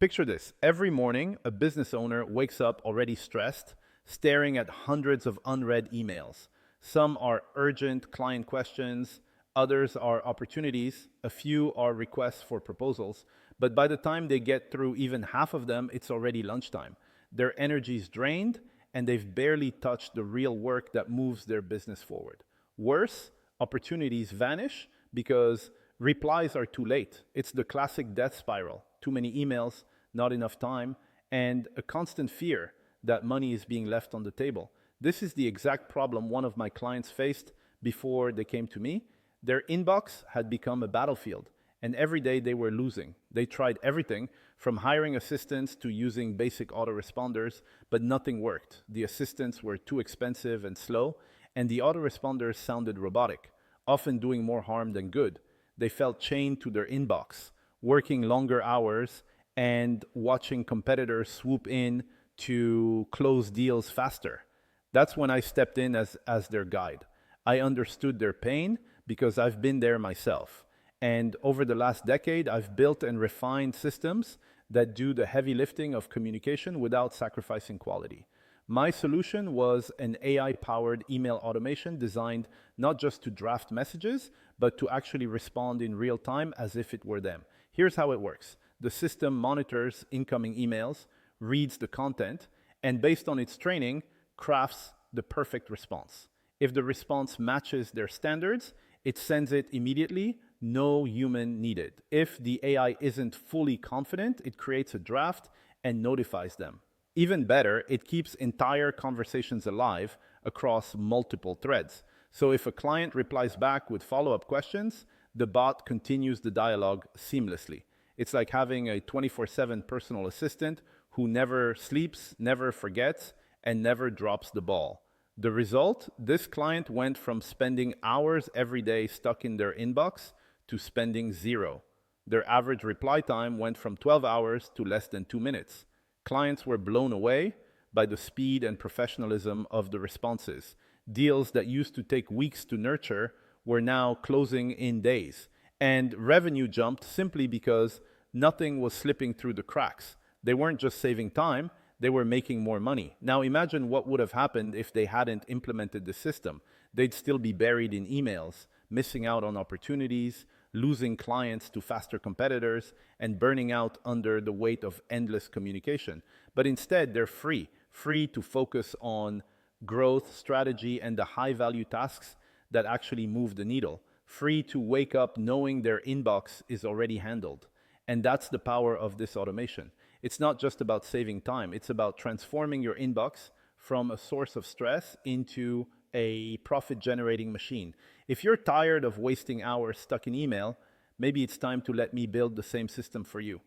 Picture this. Every morning, a business owner wakes up already stressed, staring at hundreds of unread emails. Some are urgent client questions, others are opportunities, a few are requests for proposals. But by the time they get through even half of them, it's already lunchtime. Their energy's drained, and they've barely touched the real work that moves their business forward. Worse, opportunities vanish because replies are too late. It's the classic death spiral. Too many emails, not enough time, and a constant fear that money is being left on the table. This is the exact problem one of my clients faced before they came to me. Their inbox had become a battlefield, and every day they were losing. They tried everything from hiring assistants to using basic autoresponders, but nothing worked. The assistants were too expensive and slow, and the autoresponders sounded robotic, often doing more harm than good. They felt chained to their inbox, working longer hours and watching competitors swoop in to close deals faster. That's when I stepped in as their guide. I understood their pain because I've been there myself. And over the last decade, I've built and refined systems that do the heavy lifting of communication without sacrificing quality. My solution was an AI-powered email automation designed not just to draft messages, but to actually respond in real time as if it were them. Here's how it works. The system monitors incoming emails, reads the content, and based on its training, crafts the perfect response. If the response matches their standards, it sends it immediately, no human needed. If the AI isn't fully confident, it creates a draft and notifies them. Even better, it keeps entire conversations alive across multiple threads. So if a client replies back with follow-up questions, the bot continues the dialogue seamlessly. It's like having a 24/7 personal assistant who never sleeps, never forgets, and never drops the ball. The result? This client went from spending hours every day stuck in their inbox to spending zero. Their average reply time went from 12 hours to less than 2 minutes. Clients were blown away by the speed and professionalism of the responses. Deals that used to take weeks to nurture were now closing in days. And revenue jumped simply because nothing was slipping through the cracks. They weren't just saving time, they were making more money. Now imagine what would have happened if they hadn't implemented the system. They'd still be buried in emails, missing out on opportunities, losing clients to faster competitors, and burning out under the weight of endless communication. But instead, they're free to focus on growth, strategy, and the high-value tasks that actually move the needle. Free to wake up knowing their inbox is already handled. And that's the power of this automation. It's not just about saving time. It's about transforming your inbox from a source of stress into a profit-generating machine. If you're tired of wasting hours stuck in email, maybe it's time to let me build the same system for you.